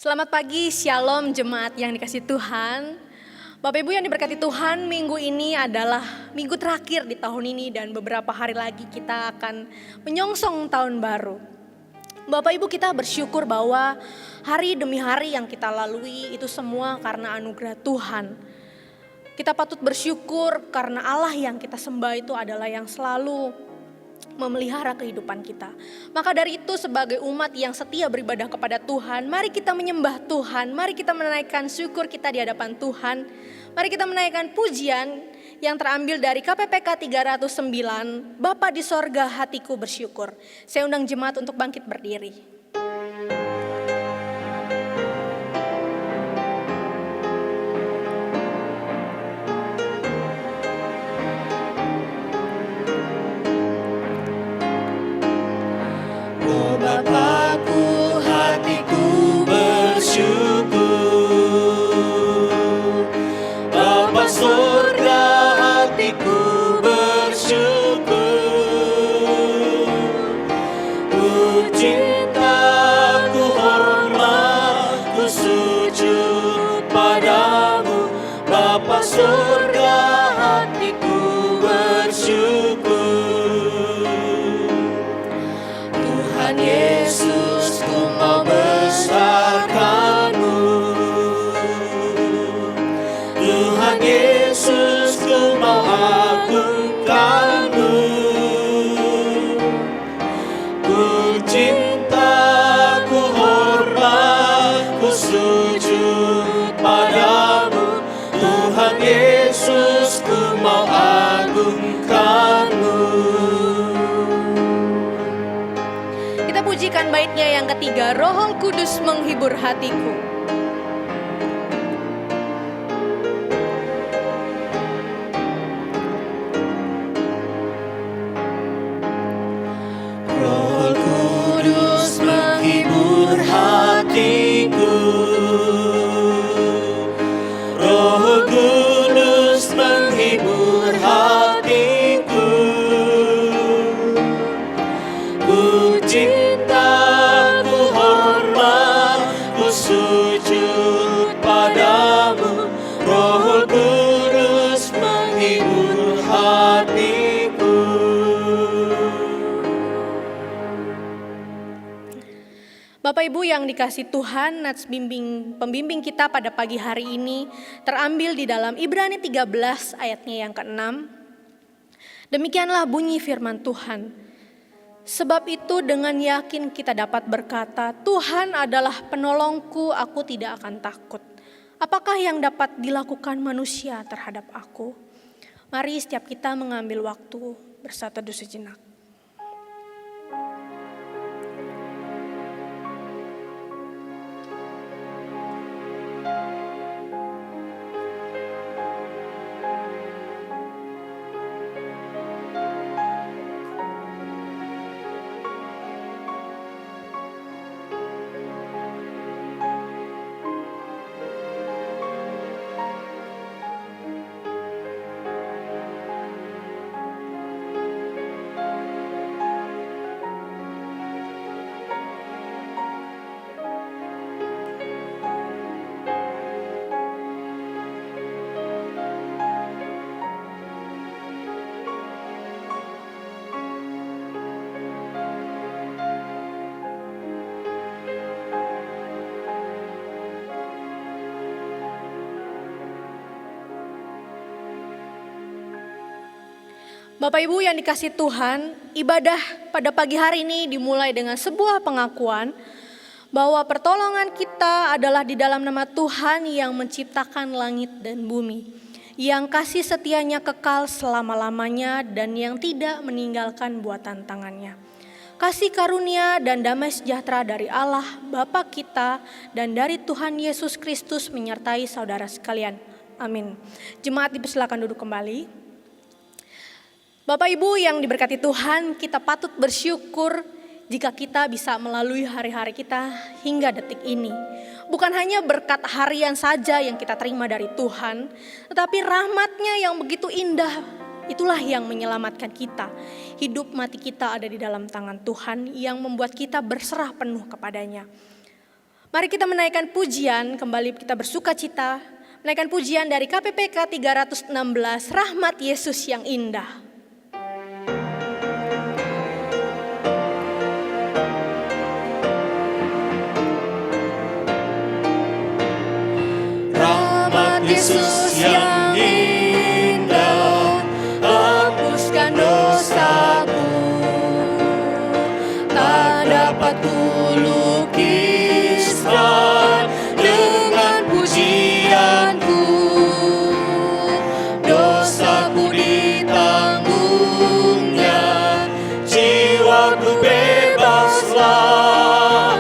Selamat pagi, Shalom jemaat yang dikasih Tuhan. Bapak Ibu yang diberkati Tuhan, minggu ini adalah minggu terakhir di tahun ini dan beberapa hari lagi kita akan menyongsong tahun baru. Bapak Ibu, kita bersyukur bahwa hari demi hari yang kita lalui itu semua karena anugerah Tuhan. Kita patut bersyukur karena Allah yang kita sembah itu adalah yang selalu memelihara kehidupan kita. Maka dari itu sebagai umat yang setia beribadah kepada Tuhan, mari kita menyembah Tuhan, mari kita menaikkan syukur kita di hadapan Tuhan. Mari kita menaikkan pujian yang terambil dari KPPK 309, Bapa di sorga hatiku bersyukur. Saya undang jemaat untuk bangkit berdiri. Bapakku, hatiku bersyukur. Bapa surga, hatiku bersyukur. Ku cinta, ku hormat, ku sujud padamu. Bapa surga, hatiku bersyukur. Tuhan Yesus, ku mau besarkan-Mu. Tuhan Yesus, ku mau agungkan-Mu. Ku cinta, ku hormat, ku sujud padamu. Tuhan Yesus, ku mau agungkan-Mu. Pujikan baitnya yang ketiga, Roh Kudus menghibur hatiku. Roh Kudus menghibur hatiku. Roh Kudus menghibur hatiku. Ku cinta, ku hormat, ku sujud padamu. Roh Kudus menghibur hatiku. Bapak Ibu yang dikasih Tuhan, nats pembimbing kita pada pagi hari ini terambil di dalam Ibrani 13 ayatnya yang ke-6. Demikianlah bunyi firman Tuhan. Sebab itu dengan yakin kita dapat berkata, Tuhan adalah penolongku, aku tidak akan takut. Apakah yang dapat dilakukan manusia terhadap aku? Mari setiap kita mengambil waktu bersatu teduh sejenak. Bapak Ibu yang dikasih Tuhan, ibadah pada pagi hari ini dimulai dengan sebuah pengakuan bahwa pertolongan kita adalah di dalam nama Tuhan yang menciptakan langit dan bumi, yang kasih setianya kekal selama-lamanya dan yang tidak meninggalkan buatan tangannya. Kasih karunia dan damai sejahtera dari Allah Bapa kita dan dari Tuhan Yesus Kristus menyertai saudara sekalian. Amin. Jemaat dipersilakan duduk kembali. Bapak Ibu yang diberkati Tuhan, kita patut bersyukur jika kita bisa melalui hari-hari kita hingga detik ini. Bukan hanya berkat harian saja yang kita terima dari Tuhan, tetapi rahmat-Nya yang begitu indah, itulah yang menyelamatkan kita. Hidup mati kita ada di dalam tangan Tuhan yang membuat kita berserah penuh kepadanya. Mari kita menaikkan pujian, kembali kita bersuka cita, menaikkan pujian dari KPPK 316, Rahmat Yesus yang Indah. Rahmat Yesus yang indah, hapuskan dosaku, tak dapat kulukiskan dengan pujianku. Dosaku ditanggungnya, jiwaku bebaslah.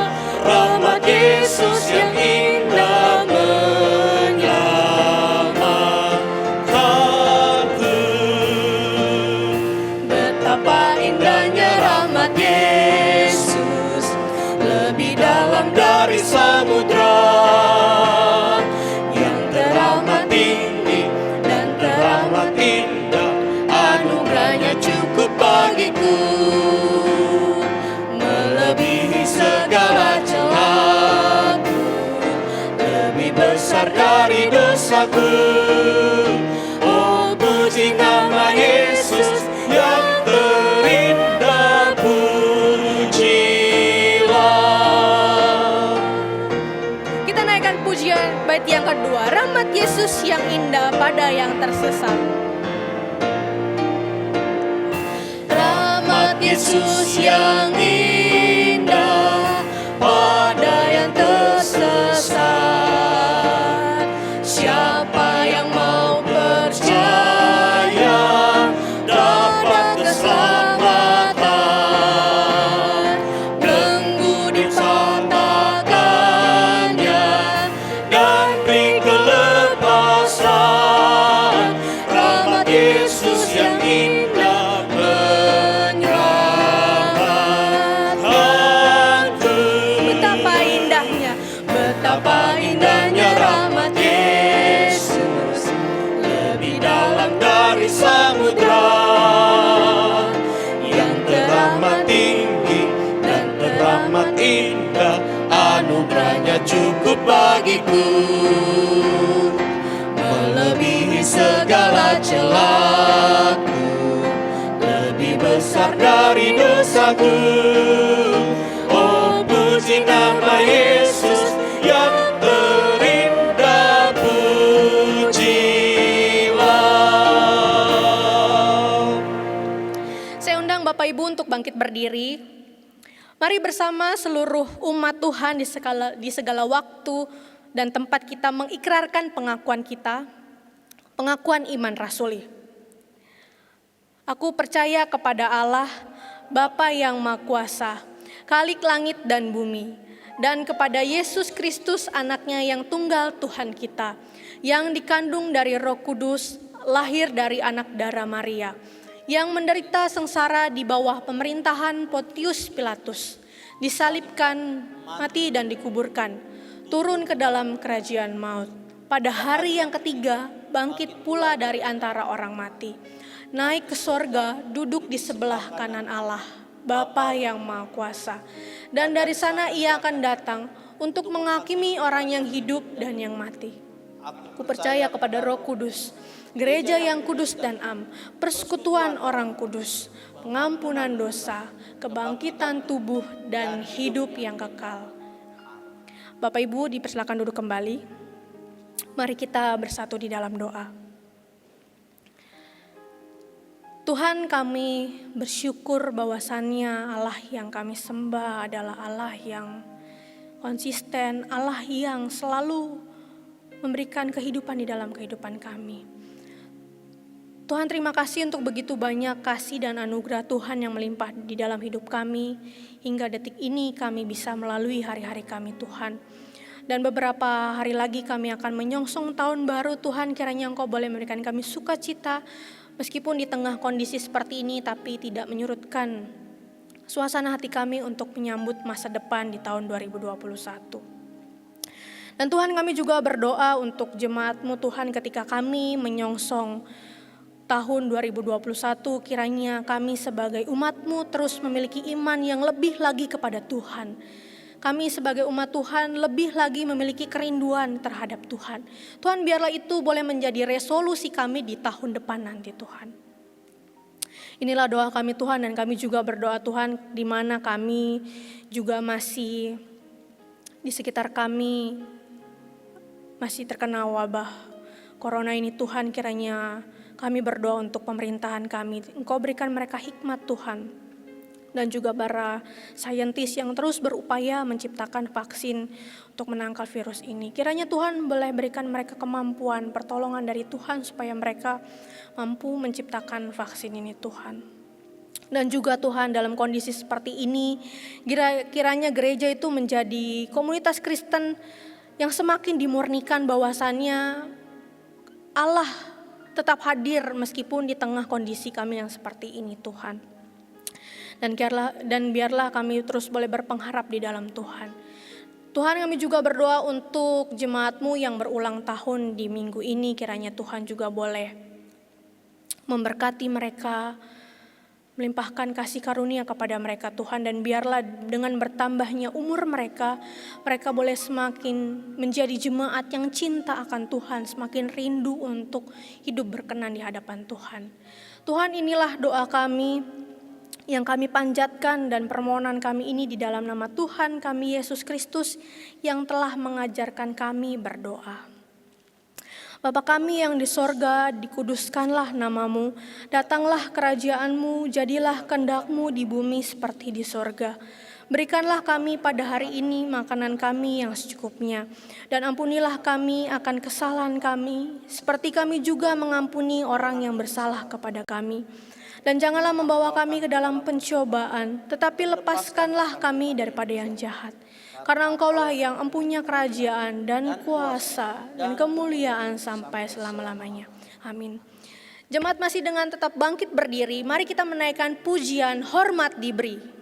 Rahmat Yesus yang indah menyelamatkanku. Betapa indahnya rahmat Yesus, lebih dalam dari samudra, yang teramat tinggi dan teramat indah. Anugerahnya cukup bagiku, melebihi segala celaku, lebih besar dari dosaku. Oh, puji nama Yesus yang terindah, pujilah. Kita naikkan pujian bait yang kedua, Rahmat Yesus yang indah pada yang tersesat. Rahmat Yesus yang indah pada yang tersesat. Siapa yang mau percaya dapat keselamatan. Belenggu dipatahkannya dan beri kelepasan. Rahmat Yesus yang indah menyelamatkanku. Betapa indahnya rahmat Yesus, lebih dalam dari samudra, yang teramat tinggi dan teramat indah. Anugerahnya cukup bagiku, melebihi segala celaku, lebih besar dari dosaku. Oh, puji nama Yesus yang terindah, pujilah. Saya undang Bapak Ibu untuk bangkit berdiri. Mari bersama seluruh umat Tuhan di segala waktu dan tempat kita mengikrarkan pengakuan kita, pengakuan iman rasuli. Aku percaya kepada Allah, Bapa yang Maha Kuasa, Khalik langit dan bumi, dan kepada Yesus Kristus anaknya yang tunggal Tuhan kita, yang dikandung dari Roh Kudus, lahir dari anak darah Maria, yang menderita sengsara di bawah pemerintahan Pontius Pilatus, disalibkan, mati dan dikuburkan, turun ke dalam kerajaan maut. Pada hari yang ketiga, bangkit pula dari antara orang mati, naik ke sorga, duduk di sebelah kanan Allah, Bapa yang Maha Kuasa. Dan dari sana ia akan datang untuk menghakimi orang yang hidup dan yang mati. Aku percaya kepada Roh Kudus, gereja yang kudus dan am, persekutuan orang kudus, pengampunan dosa, kebangkitan tubuh dan hidup yang kekal. Bapak Ibu dipersilakan duduk kembali. Mari kita bersatu di dalam doa. Tuhan, kami bersyukur bahwasannya Allah yang kami sembah adalah Allah yang konsisten, Allah yang selalu memberikan kehidupan di dalam kehidupan kami. Tuhan, terima kasih untuk begitu banyak kasih dan anugerah Tuhan yang melimpah di dalam hidup kami. Hingga detik ini kami bisa melalui hari-hari kami, Tuhan. Dan beberapa hari lagi kami akan menyongsong tahun baru. Tuhan, kiranya Engkau boleh memberikan kami sukacita, meskipun di tengah kondisi seperti ini, tapi tidak menyurutkan suasana hati kami untuk menyambut masa depan di tahun 2021. Dan Tuhan, kami juga berdoa untuk jemaat-Mu Tuhan, ketika kami menyongsong tahun 2021, kiranya kami sebagai umat-Mu terus memiliki iman yang lebih lagi kepada Tuhan. kami sebagai umat Tuhan lebih lagi memiliki kerinduan terhadap Tuhan. Tuhan, biarlah itu boleh menjadi resolusi kami di tahun depan nanti Tuhan. Inilah doa kami Tuhan, dan kami juga berdoa Tuhan di mana kami juga masih di sekitar kami masih terkena wabah Corona ini Tuhan. Kiranya kami berdoa untuk pemerintahan kami, Engkau berikan mereka hikmat Tuhan, dan juga para saintis yang terus berupaya menciptakan vaksin untuk menangkal virus ini. Kiranya Tuhan boleh berikan mereka kemampuan, pertolongan dari Tuhan supaya mereka mampu menciptakan vaksin ini Tuhan. Dan juga Tuhan, dalam kondisi seperti ini, kiranya gereja itu menjadi komunitas Kristen yang semakin dimurnikan bahwasannya Allah tetap hadir meskipun di tengah kondisi kami yang seperti ini Tuhan. Dan biarlah kami terus boleh berpengharap di dalam Tuhan. Tuhan, kami juga berdoa untuk jemaat-Mu yang berulang tahun di minggu ini. Kiranya Tuhan juga boleh memberkati mereka, melimpahkan kasih karunia kepada mereka Tuhan, dan biarlah dengan bertambahnya umur mereka boleh semakin menjadi jemaat yang cinta akan Tuhan, semakin rindu untuk hidup berkenan di hadapan Tuhan. Tuhan, inilah doa kami yang kami panjatkan dan permohonan kami ini di dalam nama Tuhan kami Yesus Kristus yang telah mengajarkan kami berdoa. Bapa kami yang di sorga, dikuduskanlah namamu, datanglah kerajaan-Mu, jadilah kehendak-Mu di bumi seperti di sorga. Berikanlah kami pada hari ini makanan kami yang secukupnya, dan ampunilah kami akan kesalahan kami, seperti kami juga mengampuni orang yang bersalah kepada kami. Dan janganlah membawa kami ke dalam pencobaan, tetapi lepaskanlah kami daripada yang jahat. Karena Engkaulah yang empunya kerajaan dan kuasa dan kemuliaan sampai selama-lamanya. Amin. Jemaat masih dengan tetap bangkit berdiri, mari kita menaikkan pujian hormat diberi.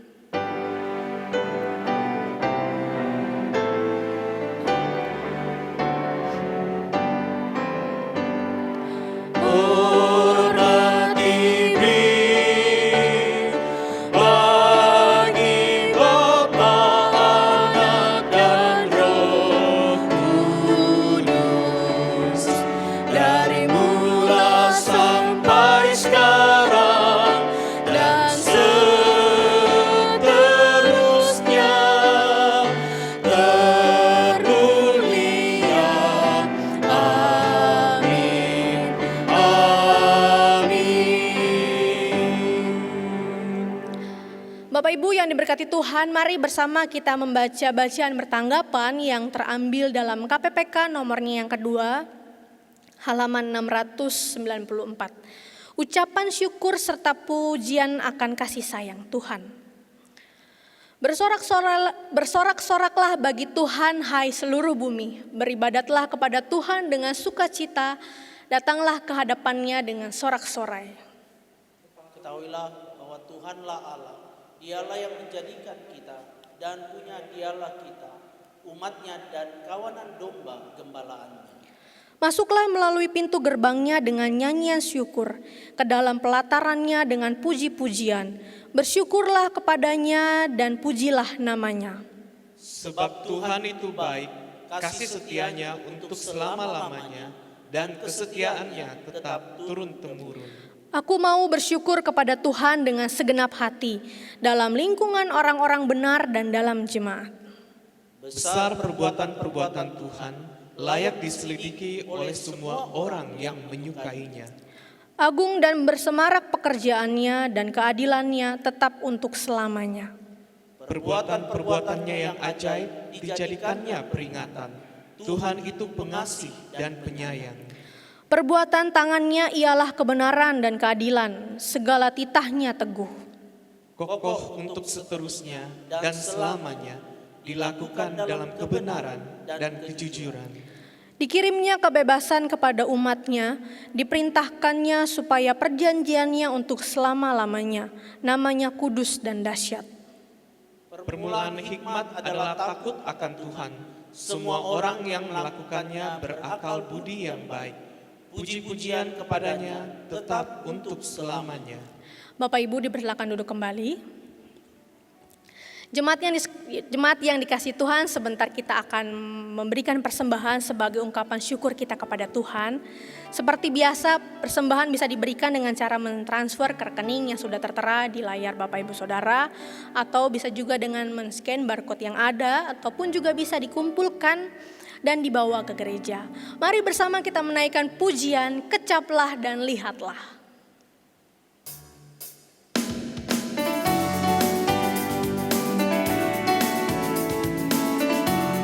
Bapak Ibu yang diberkati Tuhan, mari bersama kita membaca bacaan bertanggapan yang terambil dalam KPPK nomornya yang kedua, halaman 694. Ucapan syukur serta pujian akan kasih sayang Tuhan. Bersorak-soraklah bagi Tuhan hai seluruh bumi, beribadatlah kepada Tuhan dengan sukacita, datanglah ke hadapannya dengan sorak-sorai. Ketahuilah bahwa Tuhanlah Allah. Dialah yang menjadikan kita dan punya dialah kita, umatnya dan kawanan domba gembalaannya. Masuklah melalui pintu gerbangnya dengan nyanyian syukur, ke dalam pelatarannya dengan puji-pujian. Bersyukurlah kepadanya dan pujilah namanya. Sebab Tuhan itu baik, kasih setianya untuk selama-lamanya, dan kesetiaannya tetap turun-temurun. Aku mau bersyukur kepada Tuhan dengan segenap hati, dalam lingkungan orang-orang benar dan dalam jemaat. Besar perbuatan-perbuatan Tuhan, layak diselidiki oleh semua orang yang menyukainya. Agung dan bersemarak pekerjaannya dan keadilannya tetap untuk selamanya. Perbuatan-perbuatannya yang ajaib dijadikannya peringatan. Tuhan itu pengasih dan penyayang. Perbuatan tangannya ialah kebenaran dan keadilan, segala titahnya teguh. Kokoh untuk seterusnya dan selamanya, dilakukan dalam kebenaran dan kejujuran. Dikirimnya kebebasan kepada umatnya, diperintahkannya supaya perjanjiannya untuk selama-lamanya, namanya kudus dan dahsyat. Permulaan hikmat adalah takut akan Tuhan. Semua orang yang melakukannya berakal budi yang baik. Puji-pujian kepadanya tetap untuk selamanya. Bapak Ibu dipersilakan duduk kembali. Jemaat yang dikasih Tuhan, sebentar kita akan memberikan persembahan sebagai ungkapan syukur kita kepada Tuhan. Seperti biasa, persembahan bisa diberikan dengan cara mentransfer ke rekening yang sudah tertera di layar Bapak Ibu Saudara, atau bisa juga dengan men-scan barcode yang ada, ataupun juga bisa dikumpulkan dan dibawa ke gereja. Mari bersama kita menaikkan pujian, kecaplah dan lihatlah.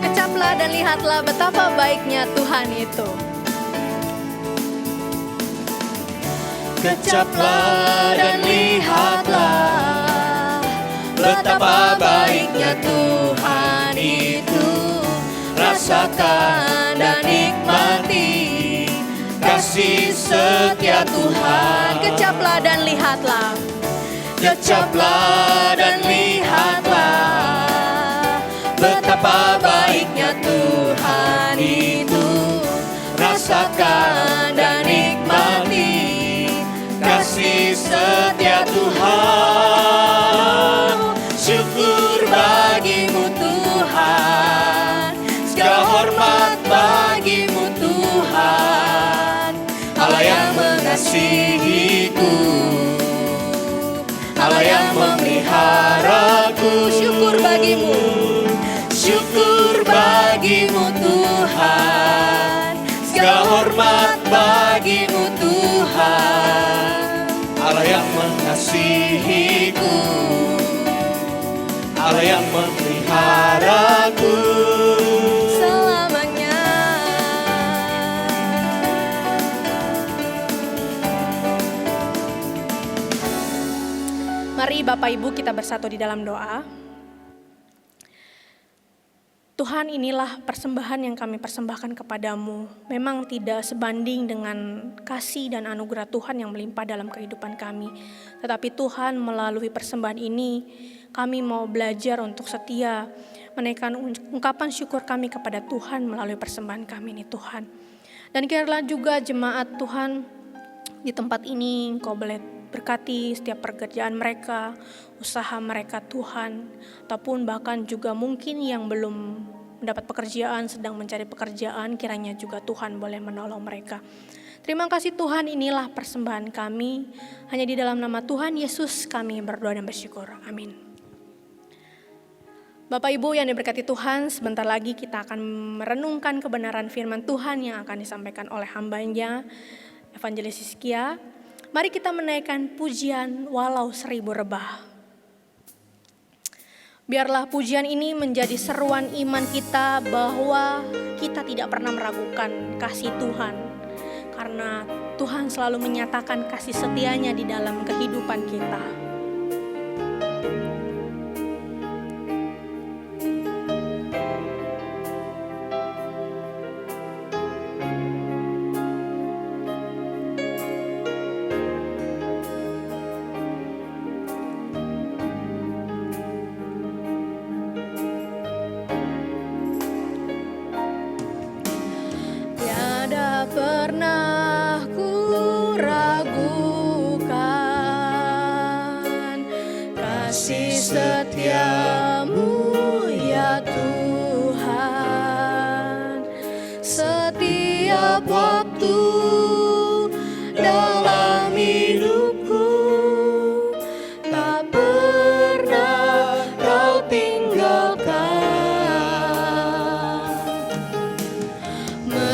Kecaplah dan lihatlah betapa baiknya Tuhan itu. Kecaplah dan lihatlah betapa baiknya Tuhan itu. Rasakan dan nikmati kasih setia Tuhan. Kecaplah dan lihatlah. Kecaplah dan lihatlah betapa baiknya Tuhan itu. Rasakan dan nikmati kasih setia Tuhan. Syukur bagimu Tuhan, segala hormat bagimu Tuhan. Allah yang mengasihiku, Allah yang memeliharaku. Syukur bagimu, syukur bagimu Tuhan, segala hormat bagimu Tuhan. Allah yang mengasihiku, Allah yang memeliharaku selamanya. Mari Bapak Ibu kita bersatu di dalam doa. Tuhan, inilah persembahan yang kami persembahkan kepadamu. Memang tidak sebanding dengan kasih dan anugerah Tuhan yang melimpah dalam kehidupan kami. Tetapi Tuhan, melalui persembahan ini, kami mau belajar untuk setia, menaikkan ungkapan syukur kami kepada Tuhan melalui persembahan kami ini Tuhan. Dan kiranya juga jemaat Tuhan di tempat ini, Engkau boleh berkati setiap pekerjaan mereka, usaha mereka Tuhan, ataupun bahkan juga mungkin yang belum mendapat pekerjaan, sedang mencari pekerjaan, kiranya juga Tuhan boleh menolong mereka. Terima kasih Tuhan, inilah persembahan kami, hanya di dalam nama Tuhan Yesus kami berdoa dan bersyukur, amin. Bapak Ibu yang diberkati Tuhan, sebentar lagi kita akan merenungkan kebenaran firman Tuhan yang akan disampaikan oleh hambanya, Evangelis Hizkia. Mari kita menaikkan pujian walau 1000 rebah. Biarlah pujian ini menjadi seruan iman kita bahwa kita tidak pernah meragukan kasih Tuhan. Karena Tuhan selalu menyatakan kasih setianya di dalam kehidupan kita. Pernah ku ragukan kasih setiamu ya Tuhan. Setiap waktu dalam hidupku tak pernah kau tinggalkan.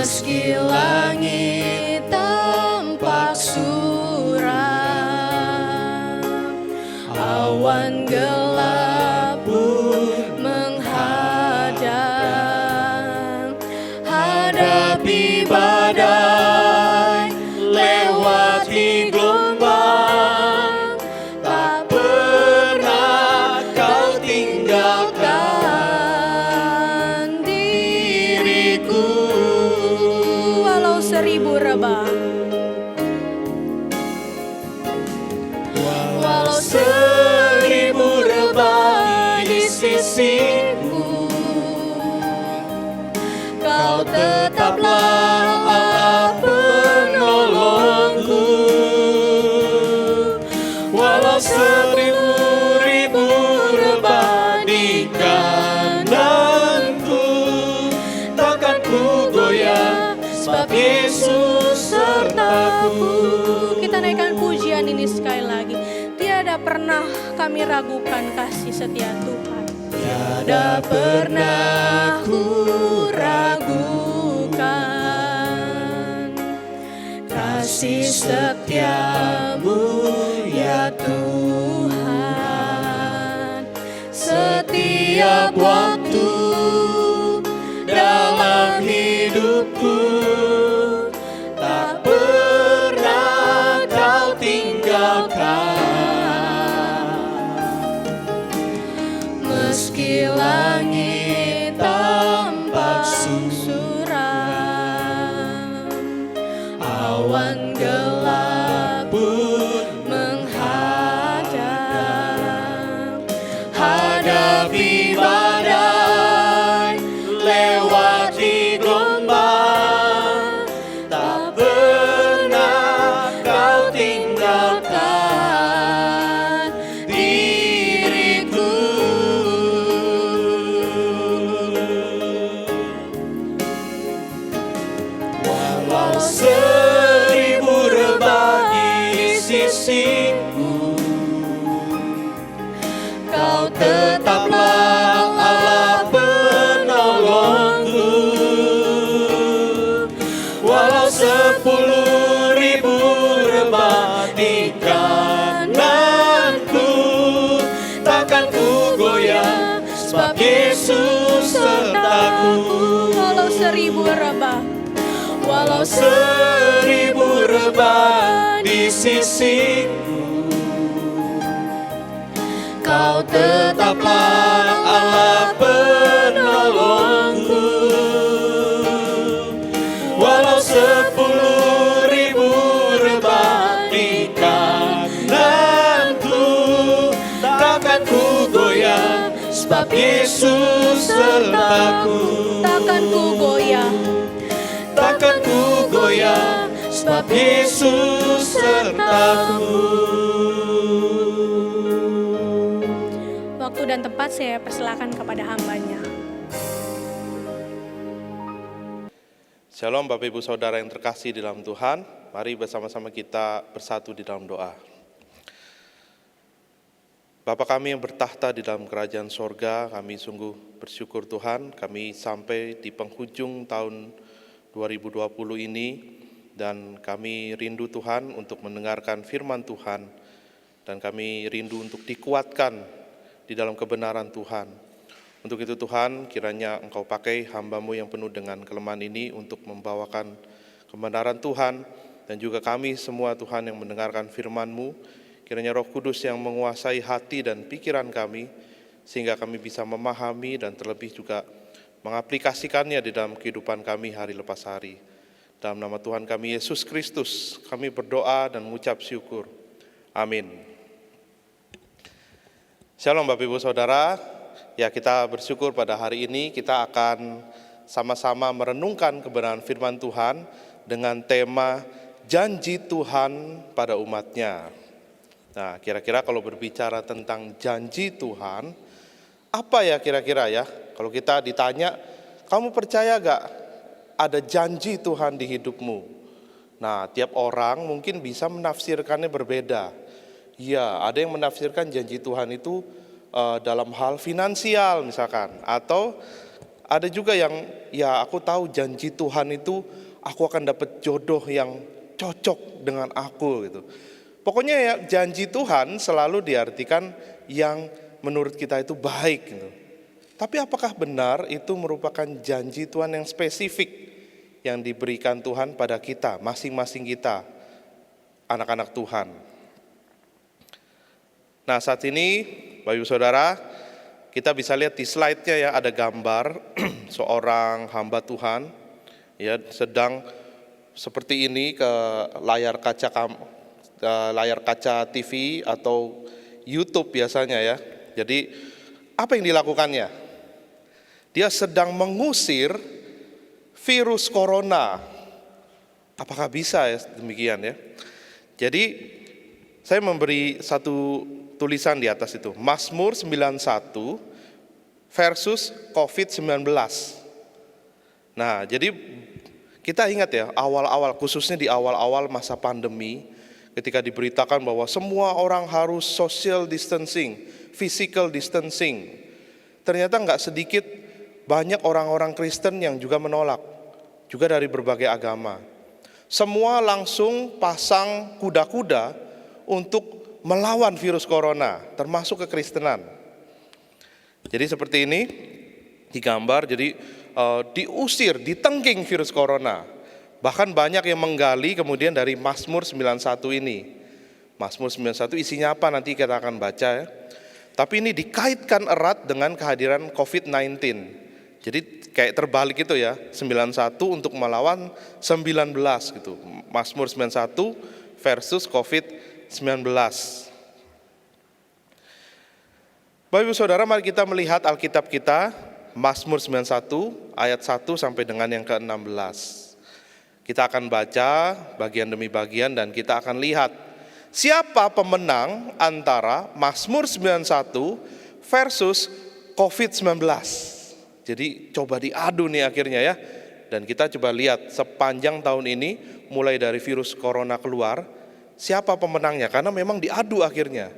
Meski langit tampak suram, awan gelap pun menghadang. Hadapi badai, lewati gelombang, tak pernah kau tinggalkan diriku. Walau 1000 rebah, walau 1000 rebah di sisiku, kau tetaplah Allah penolongku. Walau 1000 rebah di sebab Yesus sertaku. Kita naikkan pujian ini sekali lagi. Tiada pernah kami ragukan kasih setia Tuhan. Tiada pernah ku ragukan kasih setiamu ya Tuhan. Setiap waktu dalam hidupku tak pernah kau tinggalkan. Meski langit tampak suram, awan gelap pun menghadap, hadapi badai, lewati gelombang, tak pernah kau tinggalkan diriku. Walau seribu rebah di sisiku, kau tetaplah Allah penolongku. Walau 10.000 rebah di kananku, takkan ku goyah, sebab Yesus sertaku. Walau 1000 rebah, walau 1000 rebah di sisiku, kau tetaplah Allah penolongku. Walau 10.000 rebah di kananku, takkan ku goyah, sebab Yesus sertaku. Takkan ku goyah, takkan ku goyah, sebab Yesus sertaku. Waktu dan tempat saya persilakan kepada hambanya. Shalom Bapak Ibu Saudara yang terkasih di dalam Tuhan. Mari bersama-sama kita bersatu di dalam doa. Bapa kami yang bertahta di dalam kerajaan sorga, kami sungguh bersyukur Tuhan, kami sampai di penghujung tahun 2020 ini, dan kami rindu Tuhan untuk mendengarkan firman Tuhan, dan kami rindu untuk dikuatkan di dalam kebenaran Tuhan. Untuk itu Tuhan, kiranya Engkau pakai hamba-Mu yang penuh dengan kelemahan ini untuk membawakan kebenaran Tuhan, dan juga kami semua Tuhan yang mendengarkan firman-Mu, kiranya Roh Kudus yang menguasai hati dan pikiran kami, sehingga kami bisa memahami dan terlebih juga mengaplikasikannya di dalam kehidupan kami hari lepas hari. Dalam nama Tuhan kami Yesus Kristus, kami berdoa dan mengucap syukur. Amin. Shalom Bapak Ibu Saudara. Ya, kita bersyukur pada hari ini kita akan sama-sama merenungkan kebenaran firman Tuhan dengan tema janji Tuhan pada umatnya. Nah, kira-kira kalau berbicara tentang janji Tuhan, apa ya kira-kira ya? Kalau kita ditanya, kamu percaya gak ada janji Tuhan di hidupmu? Nah, tiap orang mungkin bisa menafsirkannya berbeda. Ya, ada yang menafsirkan janji Tuhan itu dalam hal finansial misalkan, atau ada juga yang ya aku tahu janji Tuhan itu aku akan dapat jodoh yang cocok dengan aku gitu. Pokoknya ya janji Tuhan selalu diartikan yang menurut kita itu baik gitu. Tapi apakah benar itu merupakan janji Tuhan yang spesifik yang diberikan Tuhan pada kita, masing-masing kita, anak-anak Tuhan? Nah, saat ini Bapak Ibu Saudara, kita bisa lihat di slide-nya ya, ada gambar seorang hamba Tuhan ya sedang seperti ini ke layar kaca TV atau YouTube biasanya ya. Jadi apa yang dilakukannya? Dia sedang mengusir virus corona. Apakah bisa ya demikian ya? Jadi saya memberi satu tulisan di atas itu, Mazmur 91 versus COVID-19. Nah, jadi Kita ingat ya, awal-awal, khususnya di awal-awal masa pandemi, ketika diberitakan bahwa semua orang harus social distancing, physical distancing, ternyata nggak sedikit banyak orang-orang Kristen yang juga menolak, juga dari berbagai agama. Semua langsung pasang kuda-kuda untuk melawan virus corona, termasuk kekristenan. Jadi seperti ini digambar, jadi diusir, ditengking virus corona. Bahkan banyak yang menggali kemudian dari Mazmur 91 ini. Mazmur 91 isinya apa nanti kita akan baca ya. Tapi ini dikaitkan erat dengan kehadiran COVID-19. Jadi kayak terbalik itu ya, 91 untuk melawan 19 gitu. Mazmur 91 versus COVID-19. Bapak Ibu Saudara, mari kita melihat Alkitab kita, Mazmur 91 ayat 1 sampai dengan yang ke-16. Kita akan baca bagian demi bagian dan kita akan lihat siapa pemenang antara Mazmur 91 versus COVID-19. Jadi coba diadu nih akhirnya ya. Dan kita coba lihat sepanjang tahun ini, mulai dari virus corona keluar, siapa pemenangnya, karena memang diadu akhirnya.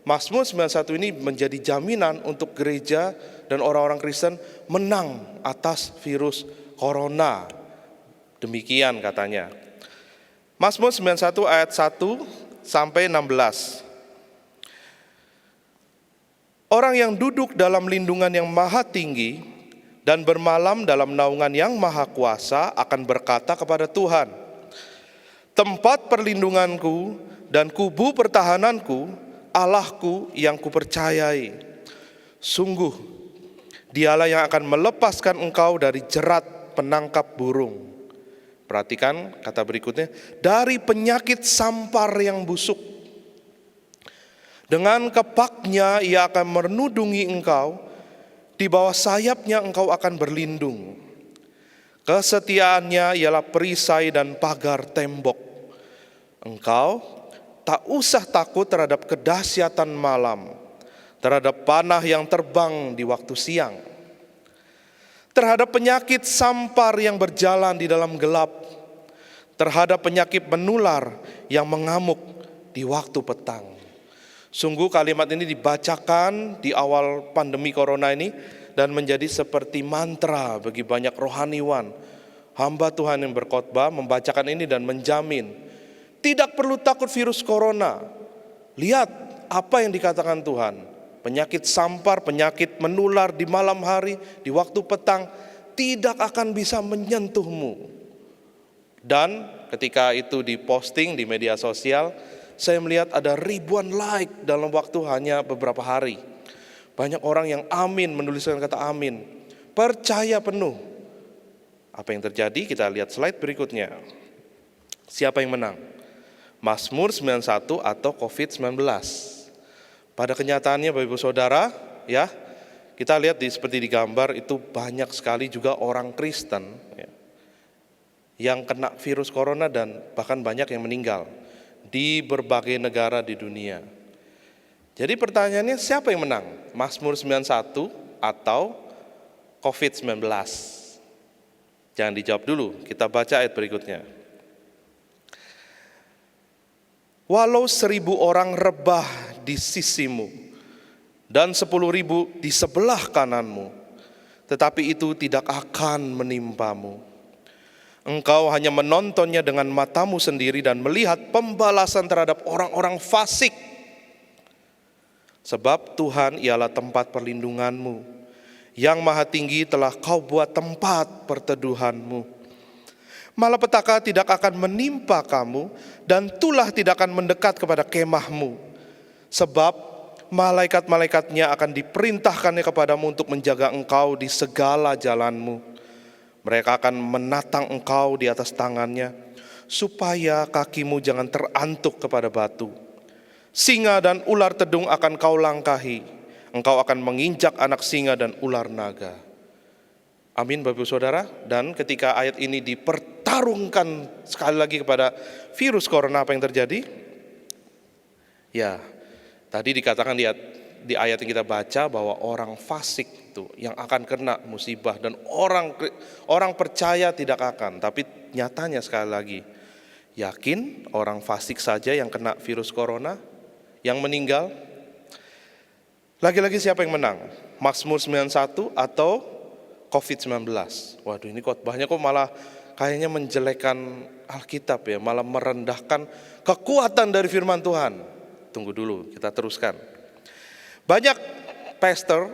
Mazmur 91 ini menjadi jaminan untuk gereja dan orang-orang Kristen menang atas virus corona. Demikian katanya. Mazmur 91 ayat 1 sampai 16. Orang yang duduk dalam lindungan yang maha tinggi dan bermalam dalam naungan yang maha kuasa akan berkata kepada Tuhan, tempat perlindunganku dan kubu pertahananku, Allahku yang kupercayai. Sungguh, dialah yang akan melepaskan engkau dari jerat penangkap burung. Perhatikan kata berikutnya, dari penyakit sampar yang busuk. Dengan kepaknya ia akan menudungi engkau, di bawah sayapnya engkau akan berlindung. Kesetiaannya ialah perisai dan pagar tembok. Engkau tak usah takut terhadap kedahsyatan malam, terhadap panah yang terbang di waktu siang, terhadap penyakit sampar yang berjalan di dalam gelap, terhadap penyakit menular yang mengamuk di waktu petang. Sungguh kalimat ini dibacakan di awal pandemi corona ini dan menjadi seperti mantra bagi banyak rohaniwan. Hamba Tuhan yang berkhotbah membacakan ini dan menjamin tidak perlu takut virus corona. Lihat apa yang dikatakan Tuhan. Penyakit sampar, penyakit menular di malam hari, di waktu petang, tidak akan bisa menyentuhmu. Dan ketika itu diposting di media sosial, saya melihat ada ribuan like dalam waktu hanya beberapa hari. Banyak orang yang amin, menuliskan kata amin. Percaya penuh. Apa yang terjadi? Kita lihat slide berikutnya. Siapa yang menang? Mazmur 91 atau COVID-19. Pada kenyataannya Bapak Ibu Saudara, ya, kita lihat seperti di gambar itu banyak sekali juga orang Kristen ya, yang kena virus corona dan bahkan banyak yang meninggal di berbagai negara di dunia. Jadi pertanyaannya siapa yang menang? Mazmur 91 atau COVID-19? Jangan dijawab dulu, kita baca ayat berikutnya. Walau 1.000 orang rebah di sisimu dan 10.000 di sebelah kananmu, tetapi itu tidak akan menimpamu. Engkau hanya menontonnya dengan matamu sendiri dan melihat pembalasan terhadap orang-orang fasik. Sebab Tuhan ialah tempat perlindunganmu, yang maha tinggi telah kau buat tempat perteduhanmu. Malapetaka tidak akan menimpa kamu dan tulah tidak akan mendekat kepada kemahmu. Sebab malaikat-malaikatnya akan diperintahkannya kepadamu untuk menjaga engkau di segala jalanmu. Mereka akan menatang engkau di atas tangannya, supaya kakimu jangan terantuk kepada batu. Singa dan ular tedung akan kau langkahi, engkau akan menginjak anak singa dan ular naga. Amin Bapak Ibu Saudara. Dan ketika ayat ini dipertarungkan sekali lagi kepada virus corona, apa yang terjadi? Ya, tadi dikatakan lihat di ayat yang kita baca bahwa orang fasik itu yang akan kena musibah dan orang percaya tidak akan. Tapi nyatanya sekali lagi, yakin orang fasik saja yang kena virus corona, yang meninggal? Lagi-lagi siapa yang menang? Mazmur 91 atau COVID-19? Waduh, ini khotbahnya kok malah kayaknya menjelekkan Alkitab ya, malah merendahkan kekuatan dari firman Tuhan. Tunggu dulu, kita teruskan. Banyak pastor,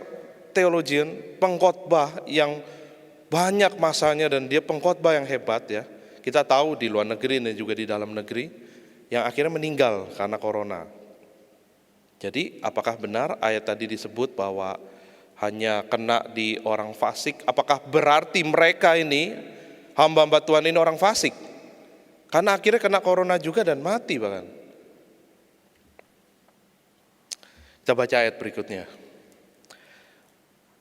theologian, pengkhotbah yang banyak masanya dan dia pengkhotbah yang hebat ya. Kita tahu di luar negeri dan juga di dalam negeri yang akhirnya meninggal karena corona. Jadi apakah benar ayat tadi disebut bahwa hanya kena di orang fasik? Apakah berarti mereka ini, hamba-hamba Tuhan ini orang fasik? Karena akhirnya kena corona juga dan mati bahkan. Kita baca ayat berikutnya.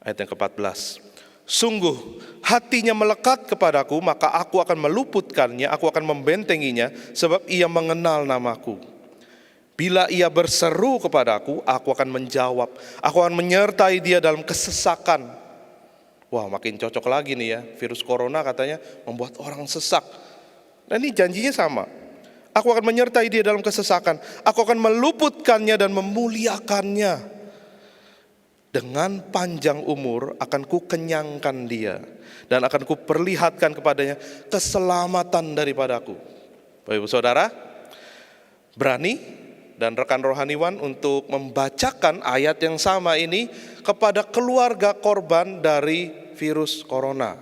Ayat yang ke-14. Sungguh hatinya melekat kepadaku, maka aku akan meluputkannya, aku akan membentenginya, sebab ia mengenal namaku. Bila ia berseru kepadaku, aku akan menjawab. Aku akan menyertai dia dalam kesesakan. Wah, makin cocok lagi nih ya. Virus corona katanya membuat orang sesak. Nah ini janjinya sama. Aku akan menyertai dia dalam kesesakan. Aku akan meluputkannya dan memuliakannya. Dengan panjang umur akan kukenyangkan dia. Dan akan kuperlihatkan kepadanya keselamatan daripadaku. Bapak Ibu Saudara, berani dan rekan rohaniwan untuk membacakan ayat yang sama ini kepada keluarga korban dari virus corona.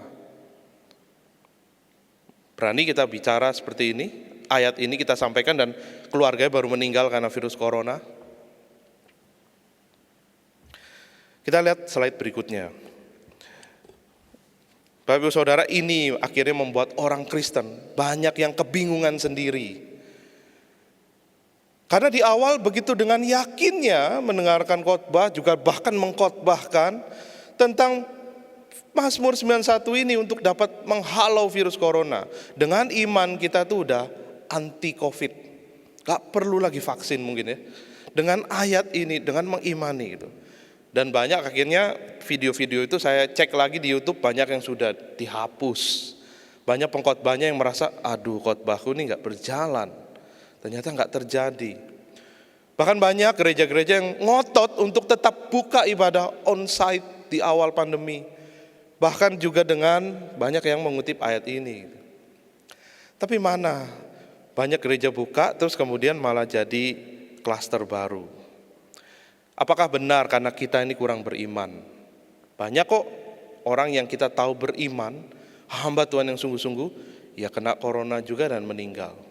Berani kita bicara seperti ini, ayat ini kita sampaikan dan keluarganya baru meninggal karena virus corona. Kita lihat slide berikutnya. Bapak Ibu Saudara, ini akhirnya membuat orang Kristen banyak yang kebingungan sendiri. Karena di awal begitu dengan yakinnya mendengarkan khotbah, juga bahkan mengkhotbahkan tentang Mazmur 91 ini untuk dapat menghalau virus corona. Dengan iman kita tuh udah anti covid, gak perlu lagi vaksin mungkin ya. Dengan ayat ini, dengan mengimani gitu. Dan banyak akhirnya video-video itu saya cek lagi di YouTube, banyak yang sudah dihapus. Banyak pengkhotbahnya yang merasa, aduh khotbahku ini gak berjalan. Ternyata nggak terjadi. Bahkan banyak gereja-gereja yang ngotot untuk tetap buka ibadah on-site di awal pandemi. Bahkan juga dengan banyak yang mengutip ayat ini. Tapi mana? Banyak gereja buka terus kemudian malah jadi klaster baru. Apakah benar karena kita ini kurang beriman? Banyak kok orang yang kita tahu beriman, hamba Tuhan yang sungguh-sungguh, ya kena corona juga dan meninggal.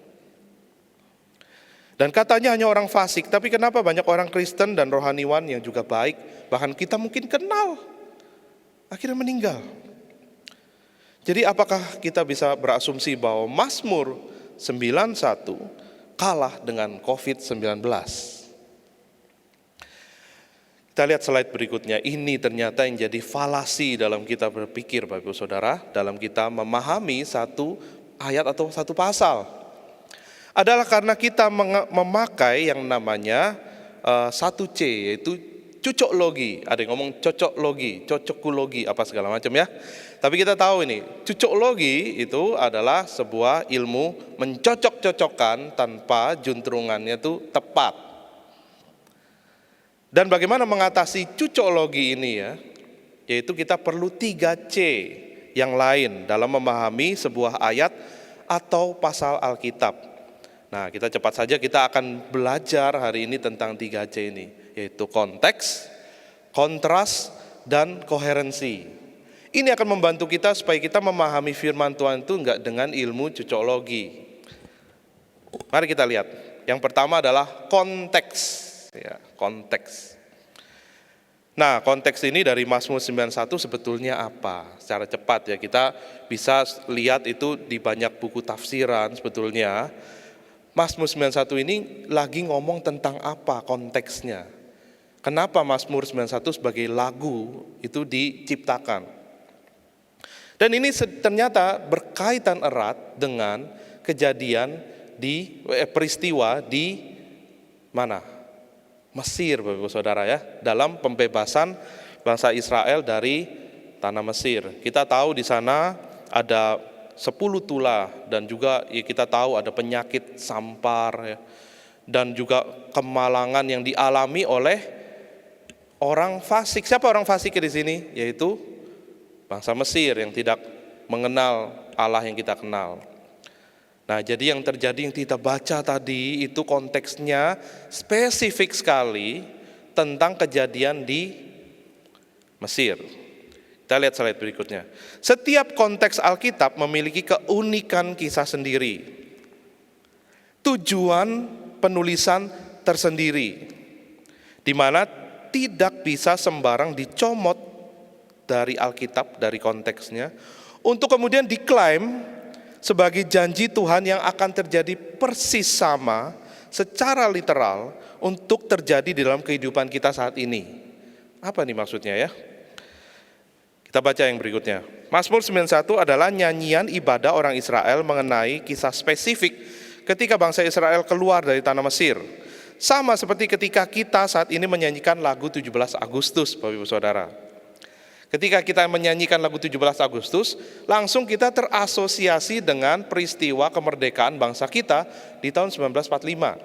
Dan katanya hanya orang fasik, tapi kenapa banyak orang Kristen dan rohaniwan yang juga baik, bahkan kita mungkin kenal, akhirnya meninggal. Jadi apakah kita bisa berasumsi bahwa Mazmur 91 kalah dengan COVID-19? Kita lihat slide berikutnya, ini ternyata yang jadi falasi dalam kita berpikir Bapak Ibu Saudara, dalam kita memahami satu ayat atau satu pasal. Adalah karena kita memakai yang namanya 1C, yaitu cocoklogi. Ada yang ngomong cocoklogi, cocokulogi, apa segala macam ya. Tapi kita tahu ini, cocoklogi itu adalah sebuah ilmu mencocok-cocokkan tanpa juntrungannya itu tepat. Dan bagaimana mengatasi cocoklogi ini ya, yaitu kita perlu 3C yang lain dalam memahami sebuah ayat atau pasal Alkitab. Nah, kita cepat saja kita akan belajar hari ini tentang 3C ini, yaitu konteks, kontras, dan koherensi. Ini akan membantu kita supaya kita memahami firman Tuhan itu enggak dengan ilmu cocoklogi. Mari kita lihat. Yang pertama adalah konteks. Ya, konteks. Nah, konteks ini dari Mazmur 91 sebetulnya apa? Secara cepat ya, kita bisa lihat itu di banyak buku tafsiran sebetulnya. Mazmur 91 ini lagi ngomong tentang apa konteksnya. Kenapa Mazmur 91 sebagai lagu itu diciptakan. Dan ini ternyata berkaitan erat dengan kejadian di peristiwa di mana? Mesir, Bapak Ibu Saudara ya, dalam pembebasan bangsa Israel dari tanah Mesir. Kita tahu di sana ada 10 tula dan juga ya kita tahu ada penyakit sampar ya, dan juga kemalangan yang dialami oleh orang fasik. Siapa orang fasik di sini? Yaitu bangsa Mesir yang tidak mengenal Allah yang kita kenal. Nah, jadi yang terjadi yang kita baca tadi itu konteksnya spesifik sekali tentang kejadian di Mesir. Kita lihat slide berikutnya. Setiap konteks Alkitab memiliki keunikan kisah sendiri. Tujuan penulisan tersendiri. Di mana tidak bisa sembarang dicomot dari Alkitab, dari konteksnya, untuk kemudian diklaim sebagai janji Tuhan yang akan terjadi persis sama secara literal untuk terjadi di dalam kehidupan kita saat ini. Apa nih maksudnya ya? Kita baca yang berikutnya. Mazmur 91 adalah nyanyian ibadah orang Israel mengenai kisah spesifik ketika bangsa Israel keluar dari tanah Mesir. Sama seperti ketika kita saat ini menyanyikan lagu 17 Agustus, Bapak Ibu Saudara. Ketika kita menyanyikan lagu 17 Agustus, langsung kita terasosiasi dengan peristiwa kemerdekaan bangsa kita di tahun 1945.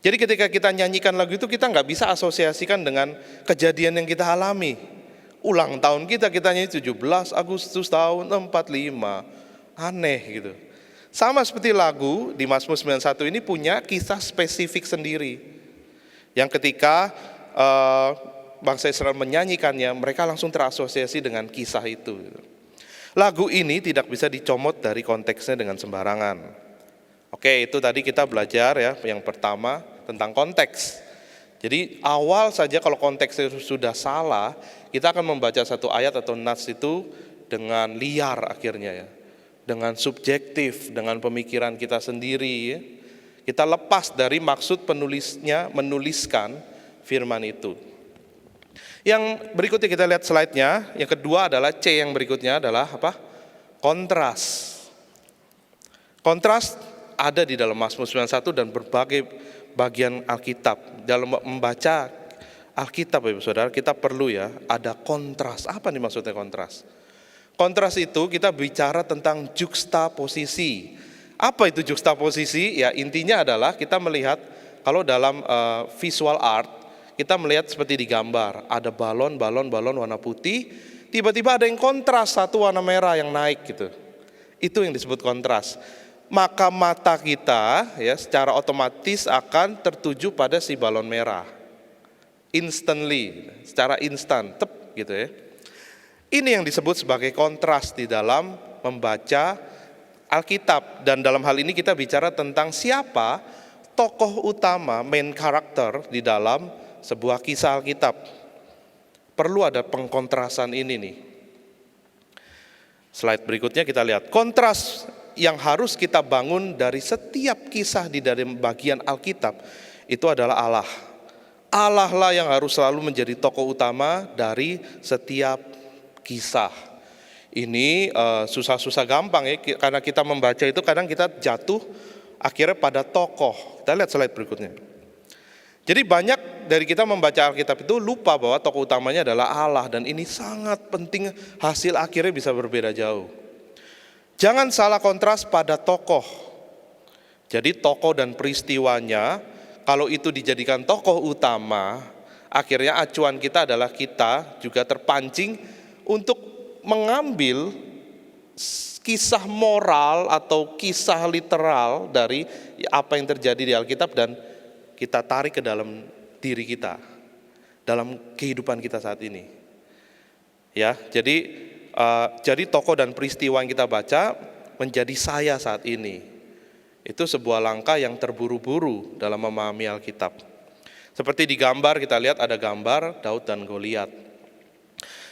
Jadi ketika kita nyanyikan lagu itu, kita nggak bisa asosiasikan dengan kejadian yang kita alami. Ulang tahun kita nyanyi 17 Agustus tahun 45. Aneh gitu. Sama seperti lagu di Mazmur 91 ini punya kisah spesifik sendiri. Yang ketika bangsa Israel menyanyikannya, mereka langsung terasosiasi dengan kisah itu. Lagu ini tidak bisa dicomot dari konteksnya dengan sembarangan. Oke, itu tadi kita belajar ya, yang pertama tentang konteks. Jadi awal saja kalau konteksnya sudah salah, kita akan membaca satu ayat atau nas itu dengan liar akhirnya ya. Dengan subjektif, dengan pemikiran kita sendiri ya. Kita lepas dari maksud penulisnya menuliskan firman itu. Yang berikutnya kita lihat slide-nya, yang kedua adalah C, yang berikutnya adalah apa? Kontras. Kontras ada di dalam Mazmur 91 dan berbagai bagian Alkitab. Dalam membaca Alkitab, Ibu Saudara, kita perlu ya ada kontras. Apa nih maksudnya kontras? Kontras itu kita bicara tentang juxtaposisi. Apa itu juxtaposisi? Ya intinya adalah kita melihat kalau dalam visual art, kita melihat seperti di gambar, ada balon warna putih, tiba-tiba ada yang kontras, satu warna merah yang naik gitu. Itu yang disebut kontras. Maka mata kita ya secara otomatis akan tertuju pada si balon merah. Instantly, secara instan, gitu ya. Ini yang disebut sebagai kontras di dalam membaca Alkitab. Dan dalam hal ini kita bicara tentang siapa tokoh utama, main karakter di dalam sebuah kisah Alkitab. Perlu ada pengkontrasan ini nih. Slide berikutnya kita lihat. Kontras yang harus kita bangun dari setiap kisah di dalam bagian Alkitab itu adalah Allah. Allah lah yang harus selalu menjadi tokoh utama dari setiap kisah. Ini susah-susah gampang ya, karena kita membaca itu kadang kita jatuh akhirnya pada tokoh. Kita lihat slide berikutnya. Jadi banyak dari kita membaca Alkitab itu lupa bahwa tokoh utamanya adalah Allah, dan ini sangat penting, hasil akhirnya bisa berbeda jauh. Jangan salah kontras pada tokoh. Jadi tokoh dan peristiwanya, kalau itu dijadikan tokoh utama, akhirnya acuan kita adalah kita juga terpancing untuk mengambil kisah moral atau kisah literal dari apa yang terjadi di Alkitab dan kita tarik ke dalam diri kita, dalam kehidupan kita saat ini. Ya, jadi tokoh dan peristiwa yang kita baca menjadi saya saat ini. Itu sebuah langkah yang terburu-buru dalam memahami Alkitab. Seperti di gambar kita lihat ada gambar Daud dan Goliat.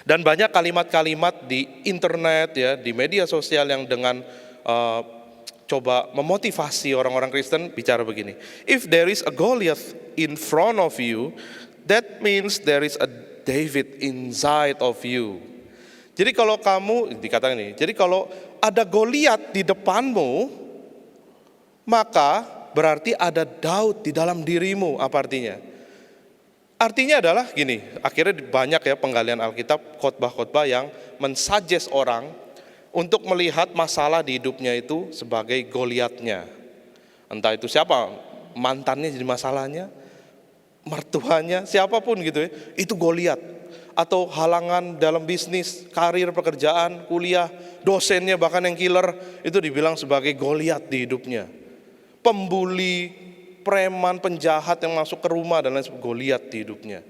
Dan banyak kalimat-kalimat di internet ya, di media sosial yang dengan coba memotivasi orang-orang Kristen bicara begini. If there is a Goliath in front of you, that means there is a David inside of you. Jadi kalau kamu, dikatakan ini, jadi kalau ada Goliat di depanmu, maka berarti ada Daud di dalam dirimu. Apa artinya? Artinya adalah gini, akhirnya banyak ya penggalian Alkitab, khotbah-khotbah yang mensuggest orang untuk melihat masalah di hidupnya itu sebagai Goliatnya. Entah itu siapa, mantannya jadi masalahnya, mertuanya, siapapun gitu ya, itu Goliat. Atau halangan dalam bisnis, karir, pekerjaan, kuliah, dosennya bahkan yang killer, itu dibilang sebagai Goliat di hidupnya. Pembuli, preman, penjahat yang masuk ke rumah dan lain sebagainya, Goliat di hidupnya.